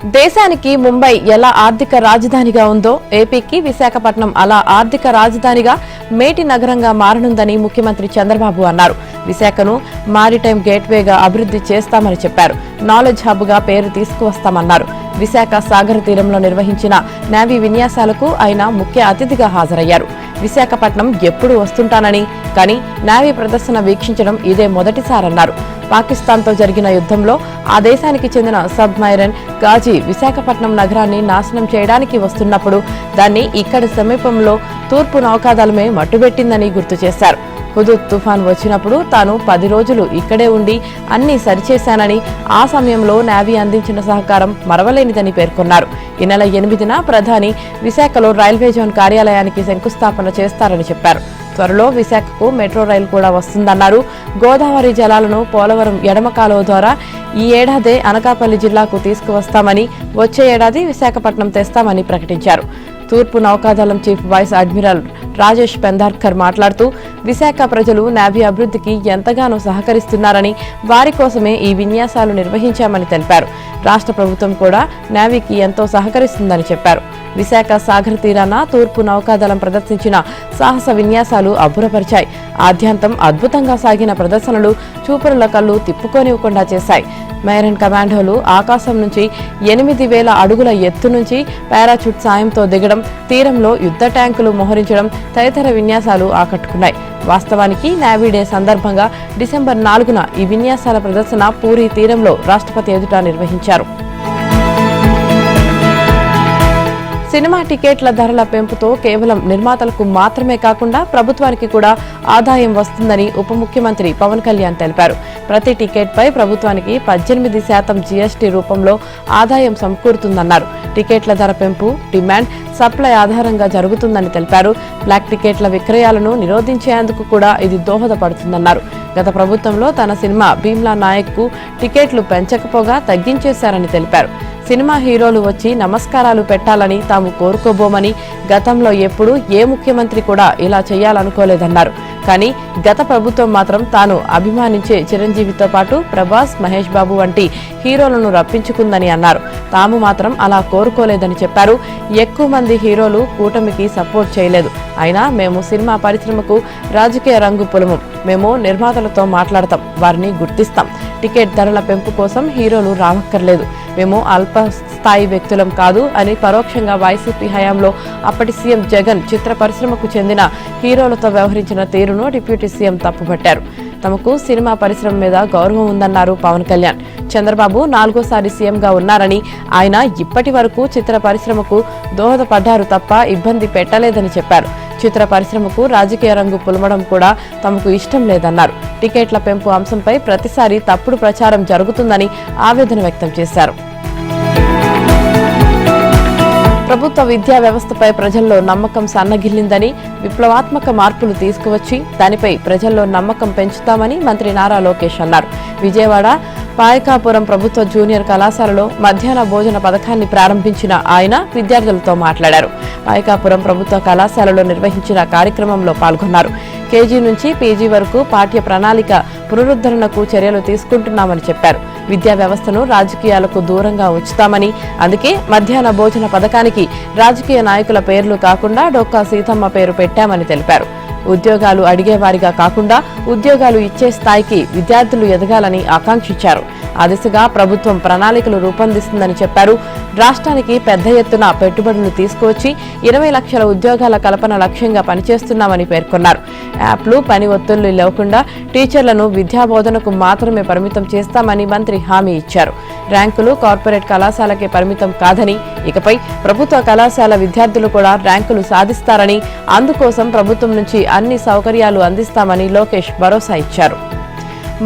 దేశానికి ముంబై ఎలా ఆర్థిక రాజధానిగా ఉందో ఏపీకి విశాఖపట్నం అలా ఆర్థిక రాజధానిగా మేటి నగరంగా మారనుందని ముఖ్యమంత్రి చంద్రబాబు అన్నారు. విశాఖను మారిటైమ్ గేట్వేగా అభివృద్ధి చేస్తామని చెప్పారు. నాలెడ్జ్ హబ్ గా పేరు తీసుకువస్తామన్నారు. విశాఖ సాగర తీరంలో నిర్వహించిన నేవీ విన్యాసాలకు ఆయన ముఖ్య అతిథిగా హాజరయ్యారు. విశాఖపట్నం ఎప్పుడు వస్తుంటానని, కానీ నేవీ ప్రదర్శన వీక్షించడం ఇదే మొదటిసారన్నారు. పాకిస్తాన్తో జరిగిన యుద్ధంలో ఆ దేశానికి చెందిన సబ్మైరన్ గాజీ విశాఖపట్నం నగరాన్ని నాశనం చేయడానికి వస్తున్నప్పుడు దాన్ని ఇక్కడి సమీపంలో తూర్పు నౌకాదళమే మట్టుబెట్టిందని గుర్తు చేశారు. హుదూద్ తుఫాన్ వచ్చినప్పుడు తాను 10 రోజులు ఇక్కడే ఉండి అన్ని సరిచేశానని, ఆ సమయంలో నేవీ అందించిన సహకారం మరవలేనిదని పేర్కొన్నారు. ఈ నెల 8న ప్రధాని విశాఖలో రైల్వే జోన్ కార్యాలయానికి శంకుస్థాపన చేస్తారని చెప్పారు. త్వరలో విశాఖకు మెట్రో రైలు కూడా వస్తుందన్నారు. గోదావరి జలాలను పోలవరం ఎడమ కాలువ ద్వారా ఈ ఏడాదే అనకాపల్లి జిల్లాకు తీసుకువస్తామని, వచ్చే ఏడాది విశాఖపట్నం తెస్తామని ప్రకటించారు. తూర్పు నౌకాదళం chief vice admiral Rajesh Pendharkar మాట్లాడుతూ విశాఖ ప్రజలు నేవీ అభివృద్ధికి ఎంతగానో సహకరిస్తున్నారని, వారి కోసమే ఈ విన్యాసాలు నిర్వహించామని తెలిపారు. రాష్ట్ర ప్రభుత్వం కూడా నేవీకి ఎంతో సహకరిస్తుందని చెప్పారు. విశాఖ సాగర్ తీరాన తూర్పు నౌకాదళం ప్రదర్శించిన సాహస విన్యాసాలు అబ్బురపరిచాయి. ఆద్యంతం అద్భుతంగా సాగిన ప్రదర్శనలు చూపరుల కళ్ళు తిప్పుకోనివ్వకుండా చేశాయి. మైరన్ కమాండోలు ఆకాశం నుంచి 8000 అడుగుల ఎత్తు నుంచి పారాచూట్ సాయంతో దిగడం, తీరంలో యుద్ధ ట్యాంకులు మోహరించడం తదితర విన్యాసాలు ఆకట్టుకున్నాయి. వాస్తవానికి నేవీ డే సందర్భంగా డిసెంబర్ 4న ఈ విన్యాసాల ప్రదర్శన పూరీ తీరంలో రాష్ట్రపతి ఎదుట నిర్వహించారు. సినిమా టికెట్ల ధరల పెంపుతో కేవలం నిర్మాతలకు మాత్రమే కాకుండా ప్రభుత్వానికి కూడా ఆదాయం వస్తుందని ఉప ముఖ్యమంత్రి పవన్ కళ్యాణ్ తెలిపారు. ప్రతి టికెట్పై ప్రభుత్వానికి 18% జీఎస్టీ రూపంలో ఆదాయం సమకూరుతుందన్నారు. టికెట్ల ధర పెంపు డిమాండ్, సప్లై ఆధారంగా జరుగుతుందని తెలిపారు. బ్లాక్ టికెట్ల విక్రయాలను నిరోధించేందుకు కూడా ఇది దోహదపడుతుందన్నారు. గత ప్రభుత్వంలో తన సినిమా భీమ్లా నాయక్కు టికెట్లు పెంచకపోగా తగ్గించేశారని తెలిపారు. సినిమా హీరోలు వచ్చి నమస్కారాలు పెట్టాలని తాము కోరుకోబోమని, గతంలో ఎప్పుడూ ఏ ముఖ్యమంత్రి కూడా ఇలా చేయాలనుకోలేదన్నారు. కానీ గత ప్రభుత్వం మాత్రం తాను అభిమానించే చిరంజీవితో పాటు ప్రభాస్, మహేష్ బాబు వంటి హీరోలను రప్పించుకుందని అన్నారు. తాము మాత్రం అలా కోరుకోలేదని చెప్పారు. ఎక్కువ మంది హీరోలు కూటమికి సపోర్ట్ చేయలేదు. అయినా మేము సినిమా పరిశ్రమకు రాజకీయ రంగు పులము. మేము నిర్మాతలతో మాట్లాడతాం, వారిని గుర్తిస్తాం. టికెట్ ధరల పెంపు కోసం హీరోలు రావక్కర్లేదు. మేము అల్ప స్థాయి వ్యక్తులం కాదు అని పరోక్షంగా వైసీపీ హయాంలో అప్పటి సీఎం జగన్ చిత్ర పరిశ్రమకు చెందిన హీరోలతో వ్యవహరించిన తీరును డిప్యూటీ సీఎం తప్పుపట్టారు. తమకు సినిమా పరిశ్రమ మీద గౌరవం ఉందన్నారు పవన్ కళ్యాణ్. చంద్రబాబు 4వ సీఎంగా ఉన్నారని, ఆయన ఇప్పటి వరకు చిత్ర పరిశ్రమకు దోహదపడ్డారు తప్ప ఇబ్బంది పెట్టలేదని చెప్పారు. చిత్ర పరిశ్రమకు రాజకీయ రంగు పులమడం కూడా తమకు ఇష్టం లేదన్నారు. టికెట్ల పెంపు అంశంపై ప్రతిసారి తప్పుడు ప్రచారం జరుగుతుందని ఆవేదన వ్యక్తం చేశారు. ప్రభుత్వ విద్యా వ్యవస్థపై ప్రజల్లో నమ్మకం సన్నగిల్లిందని, విప్లవాత్మక మార్పులు తీసుకువచ్చి దానిపై ప్రజల్లో నమ్మకం పెంచుతామని మంత్రి నారా లోకేష్ అన్నారు. విజయవాడ పాయకాపురం ప్రభుత్వ జూనియర్ కళాశాలలో మధ్యాహ్న భోజన పథకాన్ని ప్రారంభించిన ఆయన విద్యార్థులతో మాట్లాడారు. పాయకాపురం ప్రభుత్వ కళాశాలలో నిర్వహించిన కార్యక్రమంలో పాల్గొన్నారు. కేజీ నుంచి పీజీ వరకు పాఠ్య ప్రణాళిక పునరుద్ధరణకు చర్యలు తీసుకుంటున్నామని చెప్పారు. విద్యా వ్యవస్థను రాజకీయాలకు దూరంగా ఉంచుతామని, అందుకే మధ్యాహ్న భోజన పథకానికి రాజకీయ నాయకుల పేర్లు కాకుండా డొక్కా సీతమ్మ పేరు పెట్టామని తెలిపారు. ఉద్యోగాలు అడిగేవారిగా కాకుండా ఉద్యోగాలు ఇచ్చే స్థాయికి విద్యార్థులు ఎదగాలని ఆకాంక్షించారు. ఆ దిశగా ప్రభుత్వం ప్రణాళికలు రూపొందిస్తుందని చెప్పారు. రాష్ట్రానికి పెద్ద ఎత్తున పెట్టుబడులు తీసుకువచ్చి 20 లక్షల ఉద్యోగాల కల్పన లక్ష్యంగా పనిచేస్తున్నామని పేర్కొన్నారు. యాప్లు, పని ఒత్తిళ్లు లేకుండా టీచర్లను విద్యాబోధనకు మాత్రమే పరిమితం చేస్తామని మంత్రి హామీ ఇచ్చారు. ర్యాంకులు కార్పొరేట్ కళాశాలకే పరిమితం కాదని, ఇకపై ప్రభుత్వ కళాశాల విద్యార్థులు కూడా ర్యాంకులు సాధిస్తారని, అందుకోసం ప్రభుత్వం నుంచి అన్ని సౌకర్యాలు అందిస్తామని లోకేష్ భరోసా ఇచ్చారు.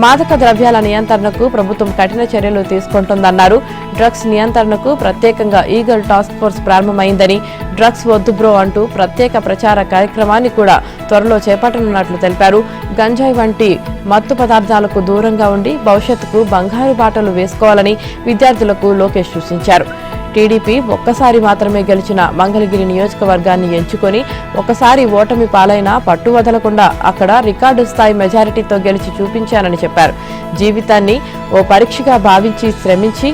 మాదక ద్రవ్యాల నియంత్రణకు ప్రభుత్వం కఠిన చర్యలు తీసుకుంటోందన్నారు. డ్రగ్స్ నియంత్రణకు ప్రత్యేకంగా ఈగల్ టాస్క్ ఫోర్స్ ప్రారంభమైందని, డ్రగ్స్ వద్దు బ్రో అంటూ ప్రత్యేక ప్రచార కార్యక్రమాన్ని కూడా త్వరలో చేపట్టనున్నట్లు తెలిపారు. గంజాయి వంటి మత్తు పదార్థాలకు దూరంగా ఉండి భవిష్యత్తుకు బంగారు బాటలు వేసుకోవాలని విద్యార్థులకు లోకేష్ సూచించారు. టీడీపీ ఒక్కసారి మాత్రమే గెలిచిన మంగళగిరి నియోజకవర్గాన్ని ఎంచుకొని ఒకసారి ఓటమి పాలైనా పట్టు వదలకుండా అక్కడ రికార్డు స్థాయి మెజారిటీతో గెలిచి చూపించానని చెప్పారు. జీవితాన్ని ఓ పరీక్షగా భావించి శ్రమించి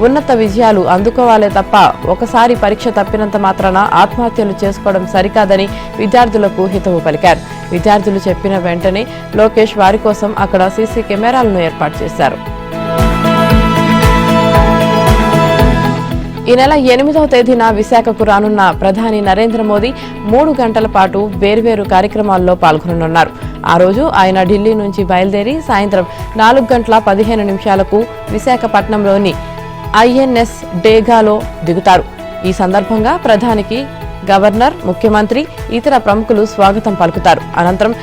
ఉన్నత విజయాలు అందుకోవాలే తప్ప ఒకసారి పరీక్ష తప్పినంత మాత్రాన ఆత్మహత్యలు చేసుకోవడం సరికాదని విద్యార్థులకు హితవు పలికారు. విద్యార్థులు చెప్పిన వెంటనే లోకేష్ వారి కోసం అక్కడ సీసీ కెమెరాలను ఏర్పాటు చేశారు. ఈ నెల 8వ తేదీన విశాఖకు రానున్న ప్రధాని నరేంద్ర మోదీ 3 గంటల పాటు వేర్వేరు కార్యక్రమాల్లో పాల్గొననున్నారు. ఆ రోజు ఆయన ఢిల్లీ నుంచి బయలుదేరి సాయంత్రం 4:15 విశాఖపట్నంలోని INS డేగాలో దిగుతారు. ఈ సందర్భంగా ప్రధానికి గవర్నర్, ముఖ్యమంత్రి, ఇతర ప్రముఖులు స్వాగతం పలుకుతారు. అనంతరం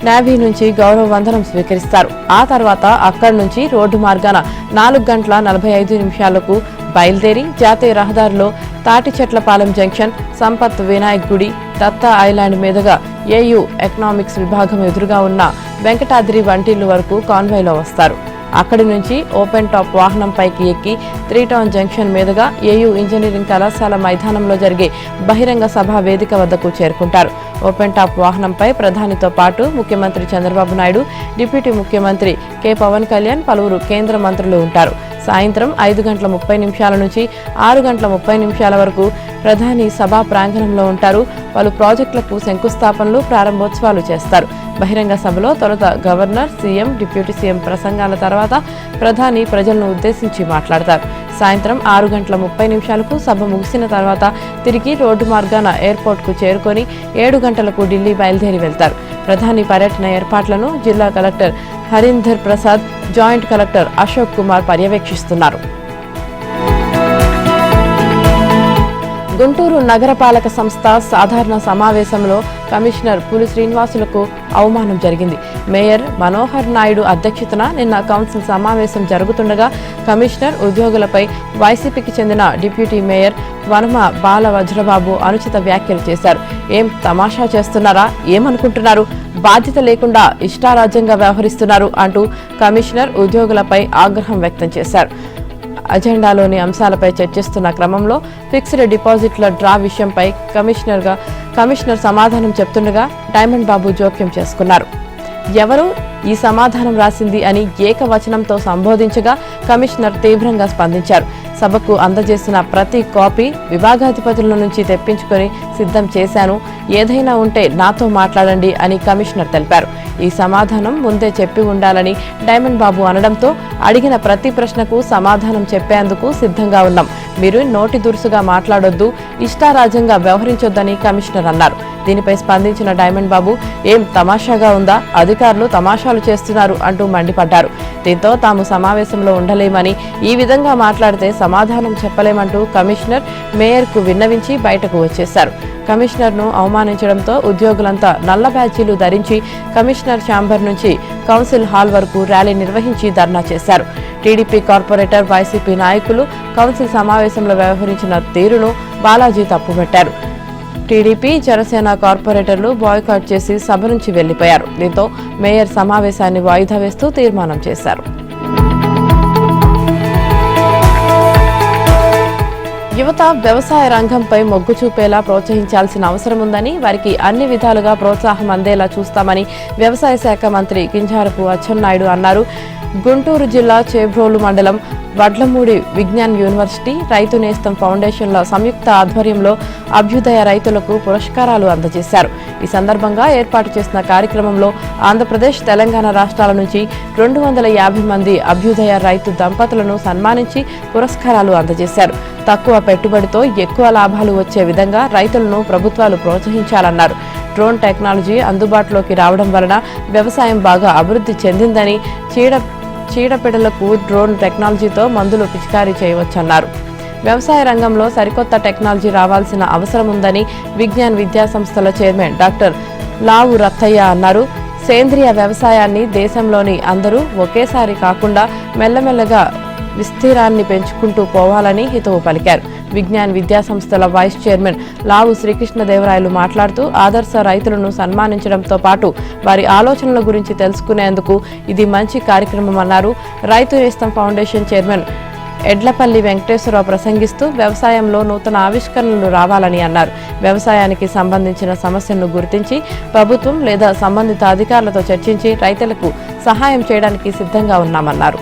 నేవీ నుంచి గౌరవ వందనం స్వీకరిస్తారు. ఆ తర్వాత అక్కడి నుంచి రోడ్డు మార్గాన 4:45 బయలుదేరి జాతీయ రహదారిలో తాటిచెట్లపాలెం జంక్షన్, సంపత్ వినాయక్ గుడి, దత్తా ఐలాండ్ మీదుగా AU ఎకనామిక్స్ విభాగం ఎదురుగా ఉన్న వెంకటాద్రి వంటిల్లు వరకు కాన్వాయ్లో వస్తారు. అక్కడి నుంచి ఓపెన్ టాప్ వాహనంపైకి ఎక్కి 3 టౌన్ జంక్షన్ మీదుగా AU ఇంజనీరింగ్ కళాశాల మైదానంలో జరిగే బహిరంగ సభా వేదిక వద్దకు చేరుకుంటారు. ఓపెన్ టాప్ వాహనంపై ప్రధానితో పాటు ముఖ్యమంత్రి చంద్రబాబు నాయుడు, డిప్యూటీ ముఖ్యమంత్రి K. పవన్ కళ్యాణ్, పలువురు కేంద్ర మంత్రులు ఉంటారు. సాయంత్రం 5:30 నుంచి 6:30 వరకు ప్రధాని సభా ప్రాంగణంలో ఉంటారు. పలు ప్రాజెక్టులకు శంకుస్థాపనలు, ప్రారంభోత్సవాలు చేస్తారు. బహిరంగ సభలో తొలుత గవర్నర్, సీఎం, డిప్యూటీ సీఎం ప్రసంగాల తర్వాత ప్రధాని ప్రజలను ఉద్దేశించి మాట్లాడతారు. సాయంత్రం 6:30 సభ ముగిసిన తర్వాత తిరిగి రోడ్డు మార్గాన ఎయిర్పోర్ట్కు చేరుకొని 7 గంటలకు ఢిల్లీ బయలుదేరి వెళ్తారు. ప్రధాని పర్యటన ఏర్పాట్లను జిల్లా collector Harinder Prasad, joint collector Ashok Kumar పర్యవేక్షిస్తున్నారు. గుంటూరు నగరపాలక సంస్థ సాధారణ సమావేశంలో కమిషనర్ పులి శ్రీనివాసులకు అవమానం జరిగింది. మేయర్ మనోహర్ నాయుడు అధ్యక్షతన నిన్న కౌన్సిల్ సమావేశం జరుగుతుండగా కమిషనర్ ఉద్యోగులపై వైసీపీకి చెందిన డిప్యూటీ మేయర్ వనమ బాల వజ్రబాబు అనుచిత వ్యాఖ్యలు చేశారు. ఏం తమాషా చేస్తున్నారా? ఏమనుకుంటున్నారు? బాధ్యత లేకుండా ఇష్టారాజ్యంగా వ్యవహరిస్తున్నారు అంటూ కమిషనర్ ఉద్యోగులపై ఆగ్రహం వ్యక్తం చేశారు. అజెండాలోని అంశాలపై చర్చిస్తున్న క్రమంలో ఫిక్స్డ్ డిపాజిట్ల డ్రా విషయంపై కమిషనర్ సమాధానం చెప్తుండగా డైమండ్ బాబు జోక్యం చేసుకున్నారు. ఎవరు ఈ సమాధానం రాసింది అని ఏకవచనంతో సంబోధించగా కమిషనర్ తీవ్రంగా స్పందించారు. సభకు అందజేసిన ప్రతి కాపీ విభాగాధిపతుల నుంచి తెప్పించుకొని సిద్ధం చేశాను. ఏదైనా ఉంటే నాతో మాట్లాడండి అని కమిషనర్ తెలిపారు. ఈ సమాధానం ముందే చెప్పి ఉండాలని డైమండ్ బాబు అనడంతో అడిగిన ప్రతి ప్రశ్నకు సమాధానం చెప్పేందుకు సిద్ధంగా ఉన్నాం. మీరు నోటి దురుసుగా మాట్లాడొద్దు, ఇష్టారాజ్యంగా వ్యవహరించొద్దని కమిషనర్ అన్నారు. దీనిపై స్పందించిన డైమండ్ బాబు ఏం తమాషాగా ఉందా, అధికారులు తమాషాలు చేస్తున్నారు అంటూ మండిపడ్డారు. దీంతో తాము సమావేశంలో ఉండలేమని, ఈ విధంగా మాట్లాడితే సమాధానం చెప్పలేమంటూ కమిషనర్ మేయర్కు విన్నవించి బయటకు వచ్చేశారు. కమిషనర్ను అవమానించడంతో ఉద్యోగులంతా నల్ల బ్యాడ్జీలు ధరించి కమిషనర్ ఛాంబర్ నుంచి కౌన్సిల్ హాల్ వరకు ర్యాలీ నిర్వహించి ధర్నా చేశారు. టీడీపీ కార్పొరేటర్, వైసీపీ నాయకులు కౌన్సిల్ సమావేశంలో వ్యవహరించిన తీరును బాలాజీ తప్పుబట్టారు. టీడీపీ, జనసేన కార్పొరేటర్లు బాయ్కాట్ చేసి సభ నుంచి వెళ్లిపోయారు. దీంతో మేయర్ సమావేశాన్ని వాయిదా వేస్తూ తీర్మానం చేశారు. యువత వ్యవసాయ రంగంపై మొగ్గు చూపేలా ప్రోత్సహించాల్సిన అవసరం ఉందని, వారికి అన్ని విధాలుగా ప్రోత్సాహం అందేలా చూస్తామని వ్యవసాయ శాఖ మంత్రి కింజారపు అచ్చెన్నాయుడు అన్నారు. గుంటూరు జిల్లా చేబ్రోలు మండలం వడ్లమూడి విజ్ఞాన్ యూనివర్సిటీ, రైతు నేస్తం ఫౌండేషన్ల సంయుక్త ఆధ్వర్యంలో అభ్యుదయ రైతులకు పురస్కారాలు అందజేశారు. ఈ సందర్భంగా ఏర్పాటు చేసిన కార్యక్రమంలో ఆంధ్రప్రదేశ్, తెలంగాణ రాష్ట్రాల నుంచి 250 మంది అభ్యుదయ రైతు దంపతులను సన్మానించి పురస్కారాలు అందజేశారు. తక్కువ పెట్టుబడితో ఎక్కువ లాభాలు వచ్చే విధంగా రైతులను ప్రభుత్వాలు ప్రోత్సహించాలన్నారు. డ్రోన్ టెక్నాలజీ అందుబాటులోకి రావడం వలన వ్యవసాయం బాగా అభివృద్ధి చెందిందని, చీడపీడలకు డ్రోన్ టెక్నాలజీతో మందులు పిచికారీ చేయవచ్చన్నారు. వ్యవసాయ రంగంలో సరికొత్త టెక్నాలజీ రావాల్సిన అవసరం ఉందని విజ్ఞాన్ విద్యా సంస్థల చైర్మన్ డాక్టర్ లావు రత్తయ్య అన్నారు. సేంద్రియ వ్యవసాయాన్ని దేశంలోని అందరూ ఒకేసారి కాకుండా మెల్లమెల్లగా విస్తీరాన్ని పెంచుకుంటూ పోవాలని హితవు పలికారు. విజ్ఞాన్ విద్యా సంస్థల వైస్ చైర్మన్ లావు శ్రీకృష్ణదేవరాయలు మాట్లాడుతూ ఆదర్శ రైతులను సన్మానించడంతో పాటు వారి ఆలోచనల గురించి తెలుసుకునేందుకు ఇది మంచి కార్యక్రమం అన్నారు. రైతు నేస్తం ఫౌండేషన్ చైర్మన్ ఎడ్లపల్లి వెంకటేశ్వరరావు ప్రసంగిస్తూ వ్యవసాయంలో నూతన ఆవిష్కరణలు రావాలని అన్నారు. వ్యవసాయానికి సంబంధించిన సమస్యలను గుర్తించి ప్రభుత్వం లేదా సంబంధిత అధికారులతో చర్చించి రైతులకు సహాయం చేయడానికి సిద్ధంగా ఉన్నామన్నారు.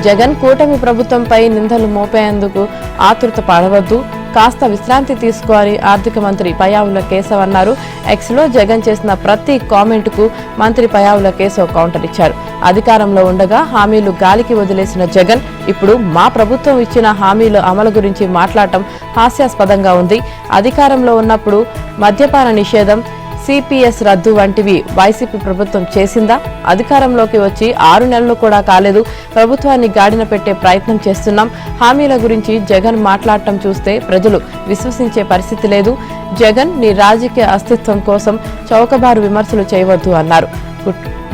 జగన్ కూటమి ప్రభుత్వంపై నిందలు మోపేందుకు ఆతృత పడవద్దు, కాస్త విశ్రాంతి తీసుకోవాలని ఆర్థిక మంత్రి పయ్యావుల కేశవ్ అన్నారు. ఎక్స్లో జగన్ చేసిన ప్రతి కామెంట్కు మంత్రి పయ్యావుల కేశవ్ కౌంటర్ ఇచ్చారు. అధికారంలో ఉండగా హామీలు గాలికి వదిలేసిన జగన్ ఇప్పుడు మా ప్రభుత్వం ఇచ్చిన హామీల అమలు గురించి మాట్లాడటం హాస్యాస్పదంగా ఉంది. అధికారంలో ఉన్నప్పుడు మద్యపాన నిషేధం, సిపిఎస్ రద్దు వంటివి వైసీపీ ప్రభుత్వం చేసిందా? అధికారంలోకి వచ్చి 6 నెలలు కూడా కాలేదు. ప్రభుత్వాన్ని గాడిన పెట్టే ప్రయత్నం చేస్తున్నాం. హామీల గురించి జగన్ మాట్లాడటం చూస్తే ప్రజలు విశ్వసించే పరిస్థితి లేదు. జగన్ నీ రాజకీయ అస్తిత్వం కోసం చౌకబారు విమర్శలు చేయవద్దు అన్నారు.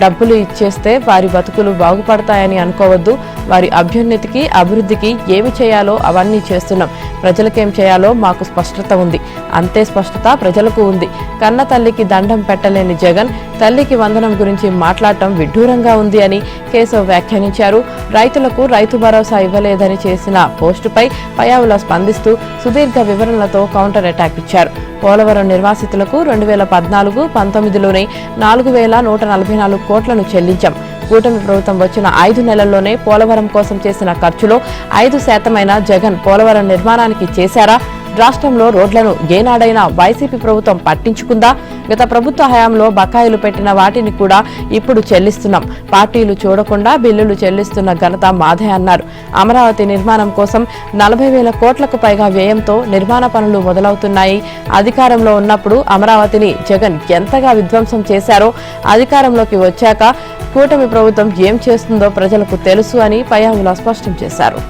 డబ్బులు ఇచ్చేస్తే వారి బతుకులు బాగుపడతాయని అనుకోవద్దు. వారి అభ్యున్నతికి, అభివృద్ధికి ఏమి చేయాలో అవన్నీ చేస్తున్నాం. ప్రజలకేం చేయాలో మాకు స్పష్టత ఉంది. అంతే స్పష్టత ప్రజలకు ఉంది. కన్న తల్లికి దండం పెట్టలేని జగన్ తల్లికి వందనం గురించి మాట్లాడటం విడ్డూరంగా ఉంది అని కేశవ్ వ్యాఖ్యానించారు. రైతులకు రైతు భరోసా ఇవ్వలేదని చేసిన పోస్టుపై పయ్యావుల స్పందిస్తూ సుదీర్ఘ వివరణలతో కౌంటర్ అటాక్ ఇచ్చారు. పోలవరం నిర్వాసితులకు 2014-19లోనే 4,144 కోట్లను చెల్లించాం. కూటమి ప్రభుత్వం వచ్చిన 5 నెలల్లోనే పోలవరం కోసం చేసిన ఖర్చులో 5% జగన్ పోలవరం నిర్మాణానికి చేశారా? రాష్ట్రంలో రోడ్లను ఏనాడైనా వైసీపీ ప్రభుత్వం పట్టించుకుందా? గత ప్రభుత్వ హయాంలో బకాయిలు పెట్టిన వాటిని కూడా ఇప్పుడు చెల్లిస్తున్నాం. పార్టీలు చూడకుండా బిల్లులు చెల్లిస్తున్న ఘనత మాదే అన్నారు. అమరావతి నిర్మాణం కోసం 40,000 కోట్లకు పైగా వ్యయంతో నిర్మాణ పనులు మొదలవుతున్నాయి. అధికారంలో ఉన్నప్పుడు అమరావతిని జగన్ ఎంతగా విధ్వంసం చేశారో అధికారంలోకి వచ్చాక కూటమి ప్రభుత్వం ఏం చేస్తుందో ప్రజలకు తెలుసు అని పయ్యావుల స్పష్టం చేశారు.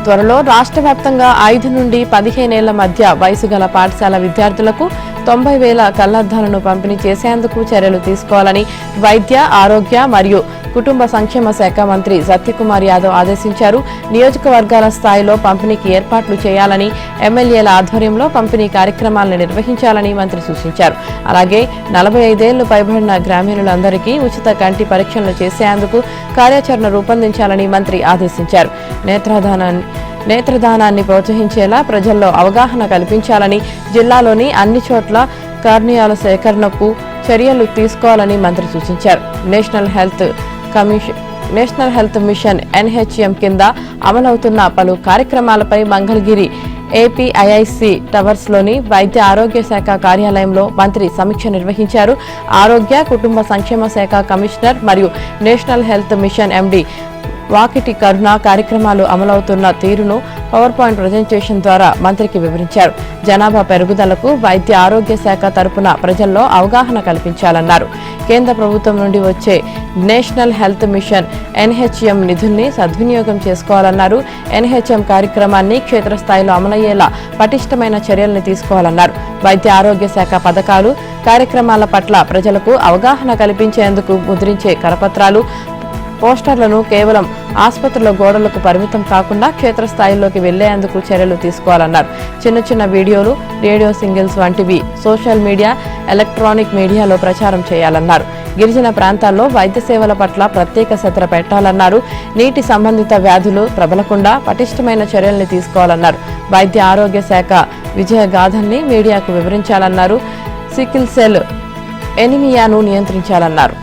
త్వరలో రాష్ట్ర వ్యాప్తంగా 5 నుండి 15 ఏళ్ల మధ్య వయసు గల పాఠశాల విద్యార్థులకు 90,000 కళ్లద్దాలను పంపిణీ చేసేందుకు చర్యలు తీసుకోవాలని వైద్య, ఆరోగ్య మరియు కుటుంబ సంక్షేమ శాఖ మంత్రి సత్యకుమార్ యాదవ్ ఆదేశించారు. నియోజకవర్గాల స్థాయిలో పంపిణీకి ఏర్పాట్లు చేయాలని, ఎమ్మెల్యేల ఆధ్వర్యంలో పంపిణీ కార్యక్రమాలను నిర్వహించాలని మంత్రి సూచించారు. అలాగే 45 ఏళ్లు పైబడిన గ్రామీణులందరికీ ఉచిత కంటి పరీక్షలు చేసేందుకు కార్యాచరణ రూపొందించాలని మంత్రి ఆదేశించారు. నేత్రదానాన్ని ప్రోత్సహించేలా ప్రజల్లో అవగాహన కల్పించాలని, జిల్లాలోని అన్ని చోట్ల కార్నియాల సేకరణకు చర్యలు తీసుకోవాలని మంత్రి సూచించారు. నేషనల్ హెల్త్ మిషన్ NHM కింద అమలవుతున్న పలు కార్యక్రమాలపై మంగళగిరి ఏపీఐఐసి టవర్స్లోని వైద్య ఆరోగ్య శాఖ కార్యాలయంలో మంత్రి సమీక్ష నిర్వహించారు. ఆరోగ్య కుటుంబ సంక్షేమ శాఖ కమిషనర్ మరియు national health mission MD Vakiti Karuna కార్యక్రమాలు అమలవుతున్న తీరును పవర్ పాయింట్ ప్రజెంటేషన్ ద్వారా మంత్రికి వివరించారు. జనాభా పెరుగుదలకు వైద్య ఆరోగ్య శాఖ తరపున ప్రజల్లో అవగాహన కల్పించాలన్నారు. కేంద్ర ప్రభుత్వం నుండి వచ్చే నేషనల్ హెల్త్ మిషన్ NHM నిధుల్ని సద్వినియోగం చేసుకోవాలన్నారు. NHM కార్యక్రమాన్ని క్షేత్రస్థాయిలో అమలయ్యేలా పటిష్టమైన చర్యల్ని తీసుకోవాలన్నారు. వైద్య ఆరోగ్య శాఖ పథకాలు, కార్యక్రమాల పట్ల ప్రజలకు అవగాహన కల్పించేందుకు ముద్రించే కరపత్రాలు, పోస్టర్లను కేవలం ఆసుపత్రుల గోడలకు పరిమితం కాకుండా క్షేత్రస్థాయిలోకి వెళ్లేందుకు చర్యలు తీసుకోవాలన్నారు. చిన్న వీడియోలు, రేడియో సింగిల్స్ వంటివి సోషల్ మీడియా, ఎలక్ట్రానిక్ మీడియాలో ప్రచారం చేయాలన్నారు. గిరిజన ప్రాంతాల్లో వైద్య సేవల పట్ల ప్రత్యేక శ్రద్ధ పెట్టాలన్నారు. నీటి సంబంధిత వ్యాధులు ప్రబలకుండా పటిష్టమైన చర్యల్ని తీసుకోవాలన్నారు. వైద్య ఆరోగ్య శాఖ విజయగాథల్ని మీడియాకు వివరించాలన్నారు. Sickle cell ఎనిమియాను నియంత్రించాలన్నారు.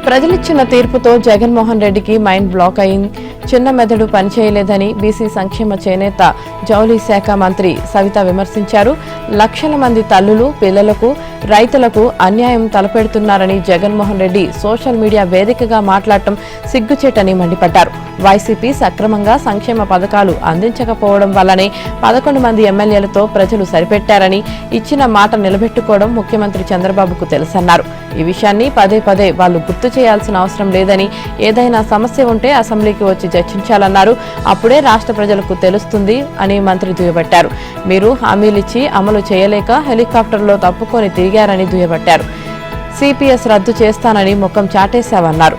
ప్రజలిచ్చిన తీర్పుతో జగన్మోహన్ రెడ్డికి మైండ్ బ్లాక్ అయింది. చిన్న మెదడు పనిచేయలేదని బీసీ సంక్షేమ చేనేత జౌళి శాఖ మంత్రి సవిత విమర్శించారు. లక్షల మంది తల్లులు, పిల్లలకు, రైతులకు అన్యాయం తలపెడుతున్నారని జగన్మోహన్ రెడ్డి సోషల్ మీడియా వేదికగా మాట్లాడటం సిగ్గుచేటని మండిపడ్డారు. వైసీపీ సక్రమంగా సంక్షేమ పథకాలు అందించకపోవడం వల్లనే 11 మంది ఎమ్మెల్యేలతో ప్రజలు సరిపెట్టారని, ఇచ్చిన మాట నిలబెట్టుకోవడం ముఖ్యమంత్రి చంద్రబాబుకు తెలుసన్నారు. ఈ విషయాన్ని పదే వాళ్లు గుర్తు చేయాల్సిన అవసరం లేదని, ఏదైనా సమస్య ఉంటే అసెంబ్లీకి వచ్చి చర్చించాలన్నారు. అప్పుడే రాష్ట్ర ప్రజలకు తెలుస్తుంది అని మంత్రి దుయ్యబట్టారు. మీరు హామీలిచ్చి అమలు చేయలేక హెలికాప్టర్లో తప్పుకొని తిరిగారని దుయ్యబట్టారు. సిపిఎస్ రద్దు చేస్తానని ముఖం చాటేశావన్నారు.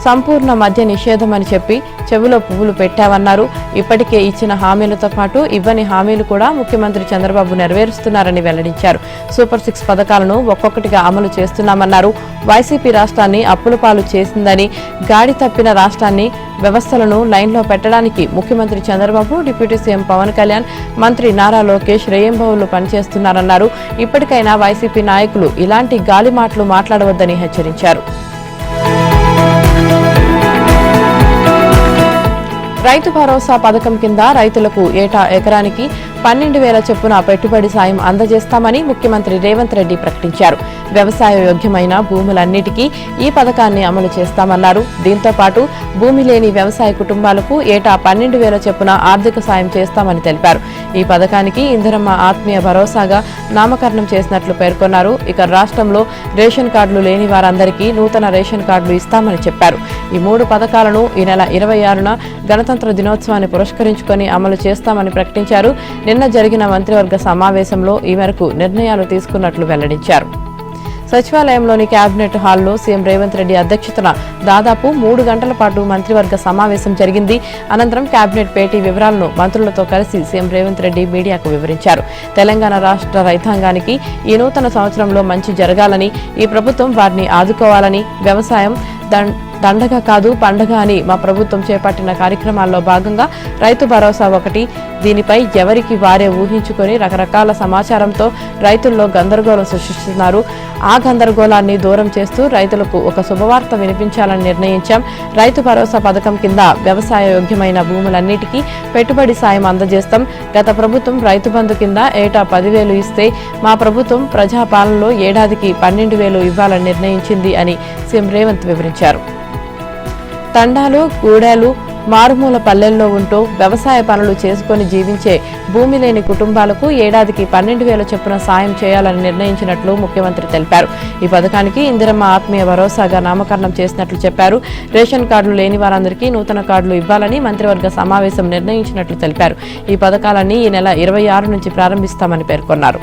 సంపూర్ణ మద్య నిషేధమని చెప్పి చెవిలో పువ్వులు పెట్టావన్నారు. ఇప్పటికే ఇచ్చిన హామీలతో పాటు ఇవ్వని హామీలు కూడా ముఖ్యమంత్రి చంద్రబాబు నెరవేరుస్తున్నారని వెల్లడించారు. సూపర్ 6 పథకాలను ఒక్కొక్కటిగా అమలు చేస్తున్నామన్నారు. వైసీపీ రాష్ట్రాన్ని అప్పుల పాలు చేసిందని, గాడి తప్పిన రాష్ట్రాన్ని వ్యవస్థలను లైన్లో పెట్టడానికి ముఖ్యమంత్రి చంద్రబాబు, డిప్యూటీ సీఎం పవన్ కళ్యాణ్, మంత్రి నారా లోకేష్ రేయింబవళ్లు పనిచేస్తున్నారన్నారు. ఇప్పటికైనా వైసీపీ నాయకులు ఇలాంటి గాలి మాటలు మాట్లాడవద్దని హెచ్చరించారు. రైతు భరోసా పథకం కింద రైతులకు ఏటా ఎకరానికి 12,000 చొప్పున పెట్టుబడి సాయం అందజేస్తామని ముఖ్యమంత్రి రేవంత్ రెడ్డి ప్రకటించారు. వ్యవసాయ యోగ్యమైన భూములన్నిటికీ ఈ పథకాన్ని అమలు చేస్తామన్నారు. దీంతో పాటు భూమి లేని వ్యవసాయ కుటుంబాలకు ఏటా 12,000 చొప్పున ఆర్థిక సాయం చేస్తామని తెలిపారు. ఈ పథకానికి ఇందిరమ్మ ఆత్మీయ భరోసాగా నామకరణం చేసినట్లు పేర్కొన్నారు. ఇక రాష్ట్రంలో రేషన్ కార్డులు లేని వారందరికీ నూతన రేషన్ కార్డులు ఇస్తామని చెప్పారు. ఈ 3 పథకాలను ఈ నెల 26న గణతంత్ర దినోత్సవాన్ని పురస్కరించుకొని అమలు చేస్తామని ప్రకటించారు. నిన్న జరిగిన మంత్రివర్గ సమావేశంలో ఈ మేరకు నిర్ణయాలు తీసుకున్నట్లు వెల్లడించారు. సచివాలయంలోని కేబినెట్ హాల్లో సీఎం రేవంత్ రెడ్డి అధ్యక్షతన దాదాపు 3 గంటల పాటు మంత్రివర్గ సమావేశం జరిగింది. అనంతరం కేబినెట్ భేటీ వివరాలను మంత్రులతో కలిసి సీఎం రేవంత్ రెడ్డి మీడియాకు వివరించారు. తెలంగాణ రాష్ట్ర రైతాంగానికి ఈ నూతన సంవత్సరంలో మంచి జరగాలని, ఈ ప్రభుత్వం వారిని ఆదుకోవాలని, వ్యవసాయం దండగ కాదు పండగ అని మా ప్రభుత్వం చేపట్టిన కార్యక్రమాల్లో భాగంగా రైతు భరోసా ఒకటి. దీనిపై ఎవరికి వారే ఊహించుకొని రకరకాల సమాచారంతో రైతుల్లో గందరగోళం సృష్టిస్తున్నారు. ఆ గందరగోళాన్ని దూరం చేస్తూ రైతులకు ఒక శుభవార్త వినిపించాలని నిర్ణయించాం. రైతు భరోసా పథకం కింద వ్యవసాయ యోగ్యమైన భూములన్నిటికీ పెట్టుబడి సాయం అందజేస్తాం. గత ప్రభుత్వం రైతు బంధు కింద ఏటా 10,000 ఇస్తే మా ప్రభుత్వం ప్రజాపాలనలో ఏడాదికి 12,000 ఇవ్వాలని నిర్ణయించింది అని సీఎం రేవంత్ వివరించారు. తండాలు, గూడెలు, మారుమూల పల్లెల్లో ఉంటూ వ్యవసాయ పనులు చేసుకుని జీవించే భూమి లేని కుటుంబాలకు ఏడాదికి 12,000 చొప్పున సాయం చేయాలని నిర్ణయించినట్లు ముఖ్యమంత్రి తెలిపారు. ఈ పథకానికి ఇందిరమ్మ ఆత్మీయ భరోసాగా నామకరణం చేసినట్లు చెప్పారు. రేషన్ కార్డులు లేని వారందరికీ నూతన కార్డులు ఇవ్వాలని మంత్రివర్గ సమావేశం నిర్ణయించినట్లు తెలిపారు. ఈ పథకాలన్నీ ఈ నెల 26 నుంచి ప్రారంభిస్తామని పేర్కొన్నారు.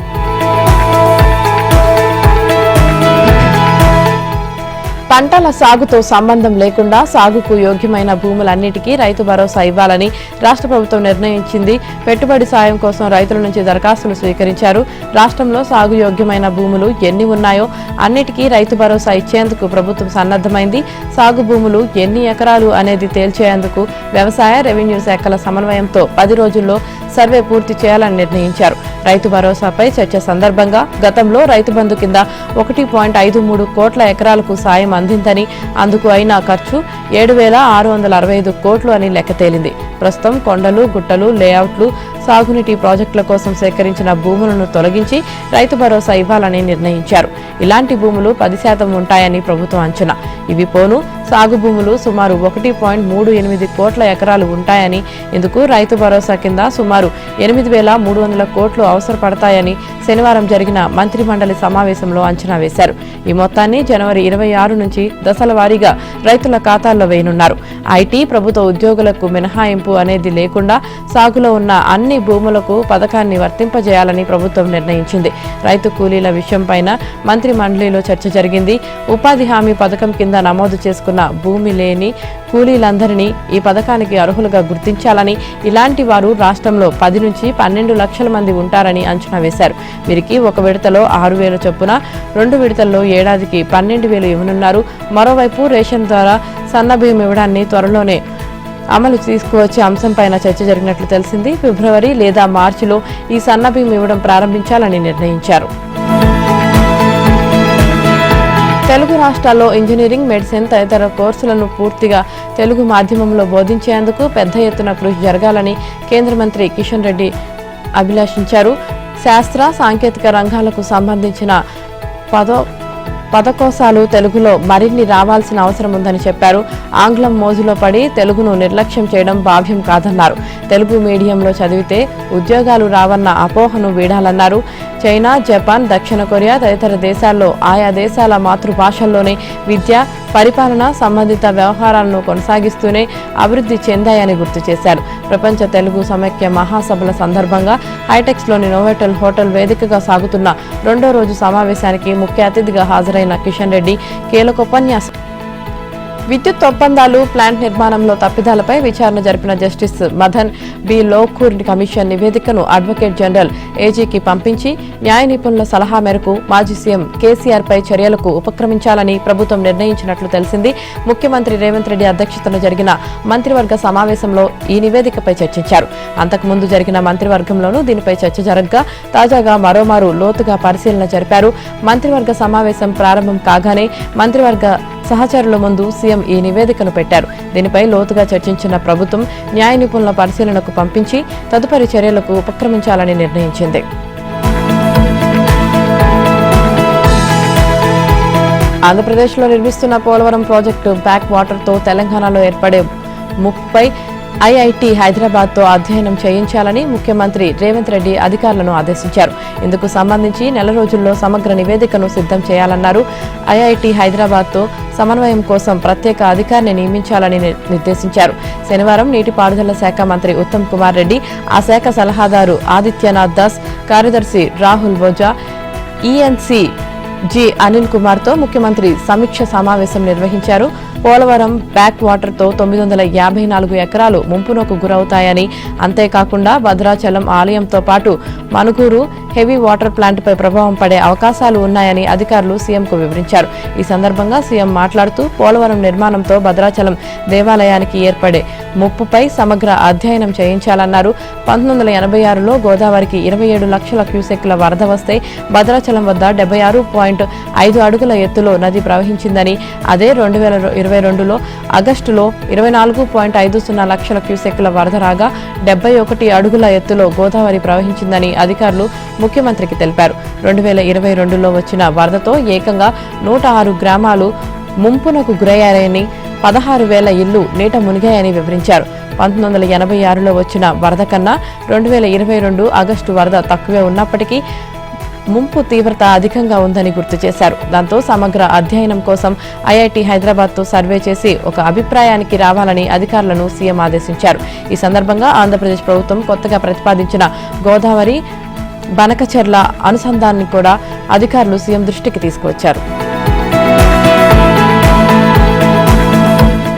పంటల సాగుతో సంబంధం లేకుండా సాగుకు యోగ్యమైన భూములన్నిటికీ రైతు భరోసా ఇవ్వాలని రాష్ట్ర ప్రభుత్వం నిర్ణయించింది. పెట్టుబడి సాయం కోసం రైతుల నుంచి దరఖాస్తులు స్వీకరించారు. రాష్ట్రంలో సాగు యోగ్యమైన భూములు ఎన్ని ఉన్నాయో అన్నిటికీ రైతు భరోసా ఇచ్చేందుకు ప్రభుత్వం సన్నద్ధమైంది. సాగు భూములు ఎన్ని ఎకరాలు అనేది తేల్చేందుకు వ్యవసాయ, రెవెన్యూ శాఖల సమన్వయంతో 10 రోజుల్లో సర్వే పూర్తి చేయాలని నిర్ణయించారు. రైతు భరోసాపై చర్చ సందర్భంగా గతంలో రైతు బంధు కింద 1.53 కోట్ల ఎకరాలకు సాయం అందిందని, అందుకు అయిన ఖర్చు 7,665 కోట్లు అని లెక్క తేలింది. ప్రస్తుతం కొండలు, గుట్టలు, లేఅవుట్లు, సాగునీటి ప్రాజెక్టుల కోసం సేకరించిన భూములను తొలగించి రైతు భరోసా ఇవ్వాలని నిర్ణయించారు. ఇలాంటి భూములు 10% ఉంటాయని ప్రభుత్వం అంచనా. ఇవి పోను సాగు భూములు సుమారు 1.38 కోట్ల ఎకరాలు ఉంటాయని, ఇందుకు రైతు భరోసా కింద సుమారు 8,300 కోట్లు అవసరపడతాయని శనివారం జరిగిన మంత్రి మండలి సమావేశంలో అంచనా వేశారు. ఈ మొత్తాన్ని జనవరి 26 నుంచి దశల వారీగా రైతుల ఖాతాల్లో వేయనున్నారు. ఐటీ, ప్రభుత్వ ఉద్యోగులకు మినహాయింపు అనేది లేకుండా సాగులో ఉన్న అన్ని భూములకు పథకాన్ని వర్తింపజేయాలని ప్రభుత్వం నిర్ణయించింది. రైతు కూలీల విషయంపైన మంత్రి మండలిలో చర్చ జరిగింది. ఉపాధి హామీ పథకం కింద నమోదు చేసుకున్న భూమి లేని కూలీలందరినీ ఈ పథకానికి అర్హులుగా గుర్తించాలని, ఇలాంటి వారు రాష్ట్రంలో 10 నుంచి 12 లక్షల మంది ఉంటారని అంచనా వేశారు. వీరికి ఒక విడతలో 6,000 చొప్పున, 2 విడతల్లో ఏడాదికి 12,000 ఇవ్వనున్నారు. మరోవైపు రేషన్ ద్వారా సన్నబియ్యం ఇవ్వడాన్ని త్వరలోనే అమలు తీసుకువచ్చే అంశంపైన చర్చ జరిగినట్లు తెలిసింది. ఫిబ్రవరి లేదా మార్చిలో ఈ సన్నబియ్యం ఇవ్వడం ప్రారంభించాలని నిర్ణయించారు. తెలుగు రాష్ట్రాల్లో ఇంజనీరింగ్, మెడిసిన్ తదితర కోర్సులను పూర్తిగా తెలుగు మాధ్యమంలో బోధించేందుకు పెద్ద ఎత్తున కృషి జరగాలని కేంద్ర మంత్రి కిషన్ రెడ్డి అభిలాషించారు. శాస్త్ర, సాంకేతిక రంగాలకు సంబంధించిన పదకోశాలు తెలుగులో మరిన్ని రావాల్సిన అవసరం ఉందని చెప్పారు. ఆంగ్లం మోజులో పడి తెలుగును నిర్లక్ష్యం చేయడం భావ్యం కాదన్నారు. తెలుగు మీడియంలో చదివితే ఉద్యోగాలు రావన్న అపోహను వీడాలన్నారు. చైనా, జపాన్, దక్షిణ కొరియా తదితర దేశాల్లో ఆయా దేశాల మాతృభాషల్లోనే విద్య, పరిపాలన సంబంధిత వ్యవహారాలను కొనసాగిస్తూనే అభివృద్ధి చెందాయని గుర్తు చేశారు. ప్రపంచ తెలుగు సమైక్య మహాసభల సందర్భంగా హైటెక్స్లోని నోవోటెల్ హోటల్ వేదికగా సాగుతున్న 2వ రోజు సమావేశానికి ముఖ్య అతిథిగా హాజరైన కిషన్ రెడ్డి కీలకోపన్యాసం విద్యుత్ ఒప్పందాలు ప్లాంట్ నిర్మాణంలో తప్పిదాలపై విచారణ జరిపిన justice Madan B Lokur commission నివేదికను అడ్వకేట్ జనరల్ ఏజీకి పంపించి న్యాయ నిపుణుల సలహా మేరకు మాజీ సీఎం కేసీఆర్ పై చర్యలకు ఉపక్రమించాలని ప్రభుత్వం నిర్ణయించినట్లు తెలిసింది. ముఖ్యమంత్రి రేవంత్ రెడ్డి అధ్యక్షతన జరిగిన మంత్రివర్గ సమావేశంలో ఈ నివేదికపై చర్చించారు. అంతకుముందు జరిగిన మంత్రివర్గంలోనూ దీనిపై చర్చ జరగగా తాజాగా మరోమారు లోతుగా పరిశీలన జరిపారు. మంత్రివర్గ సమావేశం ప్రారంభం కాగానే మంత్రివర్గ సహచరుల ముందు సీఎం ఈ నివేదికను పెట్టారు. దీనిపై లోతుగా చర్చించిన ప్రభుత్వం న్యాయ నిపుణుల పరిశీలనకు పంపించి తదుపరి చర్యలకు ఉపక్రమించాలని నిర్ణయించింది. ఆంధ్రప్రదేశ్లో నిర్మిస్తున్న పోలవరం ప్రాజెక్టు బ్యాక్ వాటర్తో తెలంగాణలో ఏర్పడే ముప్పై ఐఐటి హైదరాబాద్తో అధ్యయనం చేయించాలని ముఖ్యమంత్రి రేవంత్ రెడ్డి అధికారులను ఆదేశించారు. ఇందుకు సంబంధించి నెల రోజుల్లో సమగ్ర నివేదికను సిద్ధం చేయాలన్నారు. ఐఐటి హైదరాబాద్తో సమన్వయం కోసం ప్రత్యేక అధికారిని నియమించాలని నిర్దేశించారు. శనివారం నీటిపారుదల శాఖ మంత్రి ఉత్తమ్ కుమార్ రెడ్డి, ఆ శాఖ సలహాదారు ఆదిత్యనాథ్ దాస్, కార్యదర్శి రాహుల్ వోజా, ఈఎన్సీ జి అనిల్ కుమార్ తో ముఖ్యమంత్రి సమీక్ష సమావేశం నిర్వహించారు. పోలవరం బ్యాక్ వాటర్ తో 954 ఎకరాలు ముంపునకు గురవుతాయని, అంతేకాకుండా భద్రాచలం ఆలయంతో పాటు మనుగూరు హెవీ వాటర్ ప్లాంట్ పై ప్రభావం పడే అవకాశాలు ఉన్నాయని అధికారులు సీఎంకు వివరించారు. ఈ సందర్భంగా సీఎం మాట్లాడుతూ పోలవరం నిర్మాణంతో భద్రాచలం దేవాలయానికి ఏర్పడే ముప్పుపై సమగ్ర అధ్యయనం చేయించాలన్నారు. 1986లో గోదావరికి 27 లక్షల క్యూసెక్ల వరద వస్తే భద్రాచలం వద్ద 76.5 అడుగుల ఎత్తులో నది ప్రవహించిందని, అదే 2022లో ఆగస్టులో 24.50 లక్షల క్యూసెక్ల వరద రాగా 71 అడుగుల ఎత్తులో గోదావరి ప్రవహించిందని అధికారులు ముఖ్యమంత్రికి తెలిపారు. 2022లో వచ్చిన వరదతో ఏకంగా 106 గ్రామాలు ముంపునకు గురయ్యాయని, 16,000 ఇళ్లు నీట మునిగాయని వివరించారు. 1986లో వచ్చిన వరద కన్నా 2022 ఆగస్టు వరద తక్కువే ఉన్నప్పటికీ ముంపు తీవ్రత అధికంగా ఉందని గుర్తు చేశారు. దాంతో సమగ్ర అధ్యయనం కోసం ఐఐటి హైదరాబాద్తో సర్వే చేసి ఒక అభిప్రాయానికి రావాలని అధికారులను సీఎం ఆదేశించారు. ఈ సందర్భంగా ఆంధ్రప్రదేశ్ ప్రభుత్వం కొత్తగా ప్రతిపాదించిన గోదావరి బనకచెర్ల అనుసంధానాన్ని కూడా అధికారులు సీఎం దృష్టికి తీసుకువచ్చారు.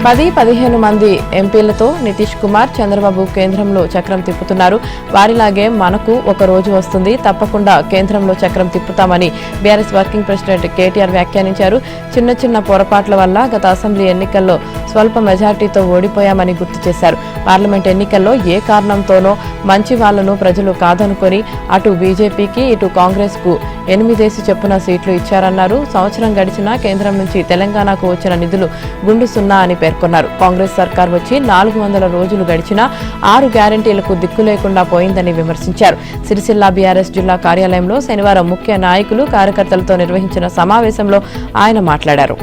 10-15 మంది ఎంపీలతో నితీష్ కుమార్, చంద్రబాబు కేంద్రంలో చక్రం తిప్పుతున్నారు. వారిలాగే మనకు ఒక రోజు వస్తుంది, తప్పకుండా కేంద్రంలో చక్రం తిప్పుతామని బీఆర్ఎస్ వర్కింగ్ ప్రెసిడెంట్ కేటీఆర్ వ్యాఖ్యానించారు. చిన్న చిన్న పొరపాట్ల వల్ల గత అసెంబ్లీ ఎన్నికల్లో స్వల్ప మెజార్టీతో ఓడిపోయామని గుర్తు చేశారు. పార్లమెంట్ ఎన్నికల్లో ఏ కారణంతోనో మంచి వాళ్లను ప్రజలు కాదనుకొని అటు బీజేపీకి ఇటు కాంగ్రెస్ కు 8 చొప్పున సీట్లు ఇచ్చారన్నారు. సంవత్సరం గడిచినా కేంద్రం నుంచి తెలంగాణకు వచ్చిన నిధులు గుండు సున్నా అని పేర్కొన్నారు. కాంగ్రెస్ సర్కార్ వచ్చి 400 రోజులు గడిచినా 6 గ్యారంటీలకు దిక్కు లేకుండా పోయిందని విమర్శించారు. సిరిసిల్ల బీఆర్ఎస్ జిల్లా కార్యాలయంలో శనివారం ముఖ్య నాయకులు, కార్యకర్తలతో నిర్వహించిన సమావేశంలో ఆయన మాట్లాడారు.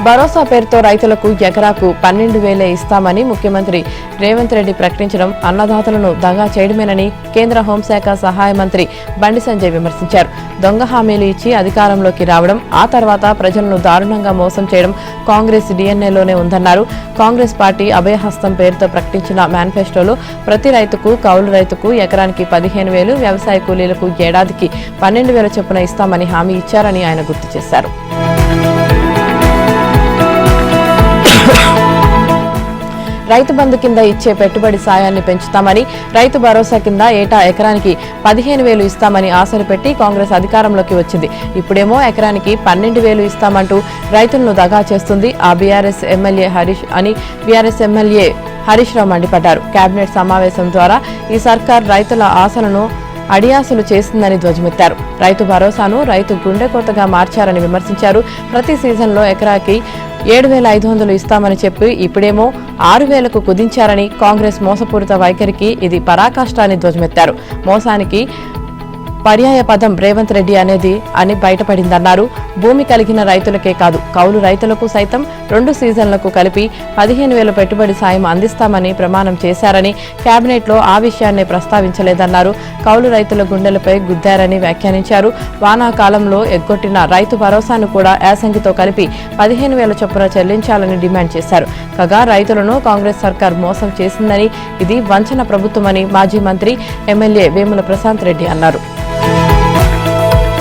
భరోసా పేరుతో రైతులకు ఎకరాకు 12,000 ఇస్తామని ముఖ్యమంత్రి రేవంత్ రెడ్డి ప్రకటించడం అన్నదాతలను దగా చేయడమేనని కేంద్ర హోంశాఖ సహాయ మంత్రి బండి సంజయ్ విమర్శించారు. దొంగ హామీలు ఇచ్చి అధికారంలోకి రావడం, ఆ తర్వాత ప్రజలను దారుణంగా మోసం చేయడం కాంగ్రెస్ డిఎన్ఏలోనే ఉందన్నారు. కాంగ్రెస్ పార్టీ అభయహస్తం పేరుతో ప్రకటించిన మేనిఫెస్టోలో ప్రతి రైతుకు, కౌలు రైతుకు ఎకరానికి 15,000, వ్యవసాయ కూలీలకు ఏడాదికి 12,000 చొప్పున ఇస్తామని హామీ ఇచ్చారని ఆయన గుర్తు చేశారు. రైతు బంధు కింద ఇచ్చే పెట్టుబడి సాయాన్ని పెంచుతామని, రైతు భరోసా కింద ఏటా ఎకరానికి 15,000 ఇస్తామని ఆశలు పెట్టి కాంగ్రెస్ అధికారంలోకి వచ్చింది. ఇప్పుడేమో ఎకరానికి 12,000 ఇస్తామంటూ రైతులను దగా చేస్తుంది ఆ బీఆర్ఎస్ ఎమ్మెల్యే హరీష్ రావు మండిపడ్డారు. కేబినెట్ సమావేశం ద్వారా ఈ సర్కార్ రైతుల ఆశలను అడియాసలు చేసిందని ధ్వజమెత్తారు. రైతు భరోసాను రైతు గుండెకోతగా మార్చారని విమర్శించారు. ప్రతి సీజన్లో ఎకరాకి 7,500 ఇస్తామని చెప్పి ఇప్పుడేమో 6,000కు కుదించారని, కాంగ్రెస్ మోసపూరిత వైఖరికి ఇది పరాకాష్ట అని ధ్వజమెత్తారు. మోసానికి పర్యాయ పదం రేవంత్ రెడ్డి అనేది అని బయటపడిందన్నారు. భూమి కలిగిన రైతులకే కాదు, కౌలు రైతులకు సైతం 2 సీజన్లకు కలిపి 15,000 పెట్టుబడి సాయం అందిస్తామని ప్రమాణం చేశారని, కేబినెట్లో ఆ విషయాన్నే ప్రస్తావించలేదన్నారు. కౌలు రైతుల గుండెలపై గుద్దారని వ్యాఖ్యానించారు. వానాకాలంలో ఎగ్గొట్టిన రైతు భరోసాను కూడా యాసంగితో కలిపి 15,000 చొప్పున చెల్లించాలని డిమాండ్ చేశారు. కాగా రైతులను కాంగ్రెస్ సర్కార్ మోసం చేసిందని, ఇది వంచన ప్రభుత్వమని మాజీ మంత్రి, ఎమ్మెల్యే వేముల ప్రశాంత్ రెడ్డి అన్నారు.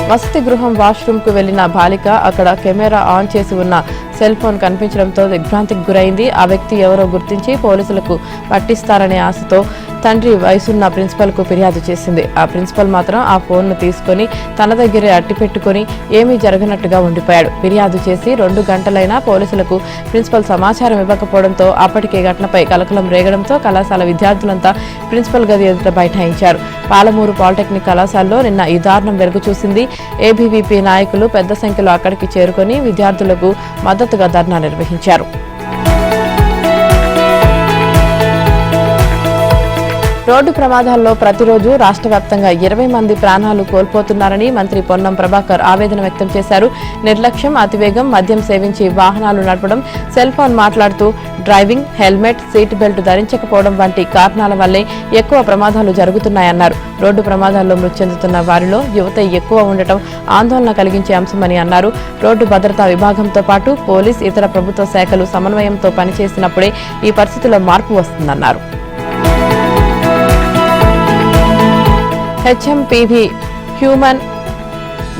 వసతి గృహం వాష్రూమ్ కు వెళ్లిన బాలిక అక్కడ కెమెరా ఆన్ చేసి ఉన్న సెల్ ఫోన్ కనిపించడంతో దిగ్భ్రాంతికి గురైంది. ఆ వ్యక్తి ఎవరో గుర్తించి పోలీసులకు పట్టిస్తారనే ఆశతో తండ్రి వయసున్న ప్రిన్సిపల్ కు ఫిర్యాదు చేసింది. ఆ ప్రిన్సిపల్ మాత్రం ఆ ఫోన్ ను తీసుకుని తన దగ్గరే అట్టిపెట్టుకుని ఏమీ జరగనట్టుగా ఉండిపోయాడు. ఫిర్యాదు చేసి 2 గంటలైనా పోలీసులకు ప్రిన్సిపల్ సమాచారం ఇవ్వకపోవడంతో అప్పటికే ఘటనపై కలకలం రేగడంతో కళాశాల విద్యార్థులంతా ప్రిన్సిపల్ గది ఎదుట బైఠాయించారు. పాలమూరు పాలిటెక్నిక్ కళాశాలలో నిన్న ఈ దారుణం వెలుగు చూసింది. ఏబీవీపీ నాయకులు పెద్ద సంఖ్యలో అక్కడికి చేరుకుని విద్యార్థులకు మద్దతుగా ధర్నా నిర్వహించారు. రోడ్డు ప్రమాదాల్లో ప్రతిరోజు రాష్ట్ర వ్యాప్తంగా 20 మంది ప్రాణాలు కోల్పోతున్నారని మంత్రి పొన్నం ప్రభాకర్ ఆవేదన వ్యక్తం చేశారు. నిర్లక్ష్యం, అతివేగం, మద్యం సేవించి వాహనాలు నడపడం, సెల్ ఫోన్ మాట్లాడుతూ డ్రైవింగ్, హెల్మెట్, సీట్ బెల్ట్ ధరించకపోవడం వంటి కారణాల వల్లే ఎక్కువ ప్రమాదాలు జరుగుతున్నాయన్నారు. రోడ్డు ప్రమాదాల్లో మృతి చెందుతున్న వారిలో యువత ఎక్కువ ఉండటం ఆందోళన కలిగించే అంశమని అన్నారు. రోడ్డు భద్రతా విభాగంతో పాటు పోలీస్, ఇతర ప్రభుత్వ శాఖలు సమన్వయంతో పనిచేసినప్పుడే ఈ పరిస్థితిలో మార్పు వస్తుందన్నారు. హెచ్ఎంపీవీ హ్యూమన్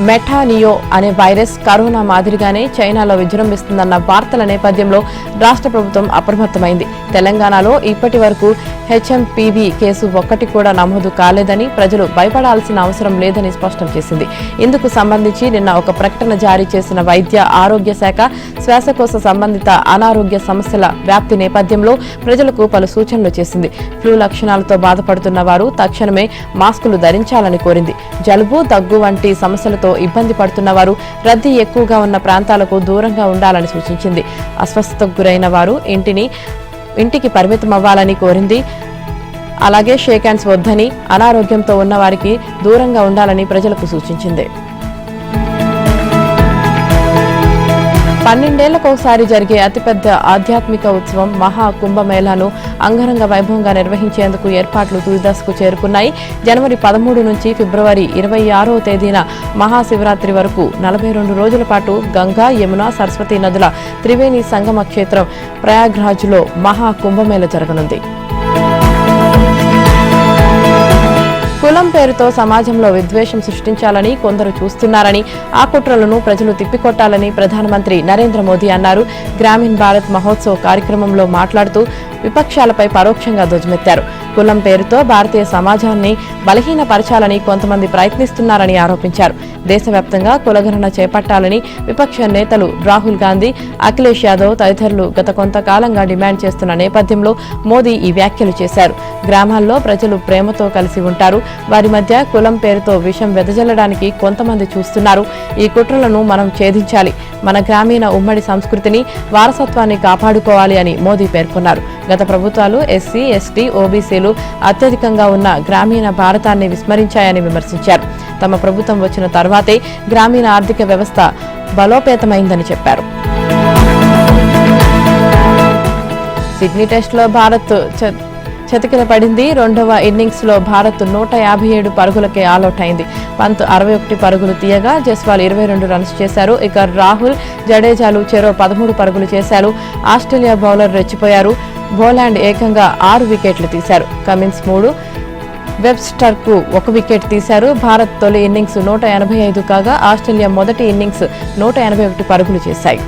మెటానియో అనే వైరస్ కరోనా మాదిరిగానే చైనాలో విజృంభిస్తుందన్న వార్తల నేపథ్యంలో రాష్ట్ర ప్రభుత్వం అప్రమత్తమైంది. తెలంగాణలో ఇప్పటి వరకు హెచ్ఎంపీవీ కేసు ఒక్కటి కూడా నమోదు కాలేదని, ప్రజలు భయపడాల్సిన అవసరం లేదని స్పష్టం చేసింది. ఇందుకు సంబంధించి నిన్న ఒక ప్రకటన జారీ చేసిన వైద్య ఆరోగ్య శాఖ శ్వాసకోశ సంబంధిత అనారోగ్య సమస్యల వ్యాప్తి నేపథ్యంలో ప్రజలకు పలు సూచనలు చేసింది. ఫ్లూ లక్షణాలతో బాధపడుతున్న వారు తక్షణమే మాస్కులు ధరించాలని కోరింది. జలుబు, దగ్గు వంటి సమస్యలతో ఇబ్బంది పడుతున్న వారు రద్దీ ఎక్కువగా ఉన్న ప్రాంతాలకు దూరంగా ఉండాలని సూచించింది. అస్వస్థతకు గురైన వారు ఇంటికి పరిమితమవ్వాలని కోరింది. అలాగే షేక్ హ్యాండ్స్ వద్దని, అనారోగ్యంతో ఉన్న వారికి దూరంగా ఉండాలని ప్రజలకు సూచించింది. 12 ఏళ్లకోసారి జరిగే అతిపెద్ద ఆధ్యాత్మిక ఉత్సవం మహా కుంభమేళాను అంగరంగ వైభవంగా నిర్వహించేందుకు ఏర్పాట్లు తుదిదశకు చేరుకున్నాయి. జనవరి 13 నుంచి ఫిబ్రవరి 26వ తేదీన మహాశివరాత్రి వరకు 42 రోజుల పాటు గంగా, యమున, సరస్వతి నదుల త్రివేణి సంగమ క్షేత్రం ప్రయాగ్రాజ్లో మహా కుంభమేళ జరగనుంది. కులం పేరుతో సమాజంలో విద్వేషం సృష్టించాలని కొందరు చూస్తున్నారని, ఆ కుట్రలను ప్రజలు తిప్పికొట్టాలని ప్రధానమంత్రి నరేంద్ర మోదీ అన్నారు. గ్రామీణ్ భారత్ మహోత్సవ్ కార్యక్రమంలో మాట్లాడుతూ విపక్షాలపై పరోక్షంగా ధ్వజమెత్తారు. కులం పేరుతో భారతీయ సమాజాన్ని బలహీనపరచాలని కొంతమంది ప్రయత్నిస్తున్నారని ఆరోపించారు. దేశవ్యాప్తంగా కులగణన చేపట్టాలని విపక్ష నేతలు రాహుల్ గాంధీ, అఖిలేష్ యాదవ్ తదితరులు గత కొంతకాలంగా డిమాండ్ చేస్తున్న నేపథ్యంలో మోదీ ఈ వ్యాఖ్యలు చేశారు. గ్రామాల్లో ప్రజలు ప్రేమతో కలిసి ఉంటారు. వారి మధ్య కులం పేరుతో విషం వెదజల్లడానికి కొంతమంది చూస్తున్నారు. ఈ కుట్రలను మనం ఛేదించాలి. మన గ్రామీణ ఉమ్మడి సంస్కృతిని, వారసత్వాన్ని కాపాడుకోవాలి అని మోదీ పేర్కొన్నారు. గత ప్రభుత్వాలు ఎస్సీ, ఎస్టీ, ఓబీసీలు అత్యధికంగా ఉన్న గ్రామీణ భారతాన్ని విస్మరించాయని విమర్శించారు. తమ ప్రభుత్వం వచ్చిన తర్వాతే గ్రామీణ ఆర్థిక వ్యవస్థ బలోపేతమైందని చెప్పారు. సిడ్నీ టెస్టులో భారత్ చతికిల పడింది. 2వ ఇన్నింగ్స్ లో భారత్ 157 పరుగులకే ఆలౌట్ అయింది. పంత్ 61 పరుగులు తీయగా జస్వాల్ 22 రన్స్ చేశారు. ఇక రాహుల్, జడేజాలు చెరో 13 పరుగులు చేశారు. ఆస్ట్రేలియా బౌలర్ రెచ్చిపోయారు. బోలాండ్ ఏకంగా 6 వికెట్లు తీశారు. కమిన్స్ 3, వెబ్స్టర్ కు 1 వికెట్ తీశారు. భారత్ తొలి ఇన్నింగ్స్ 185 కాగా ఆస్ట్రేలియా మొదటి ఇన్నింగ్స్ 181 పరుగులు చేశాయి.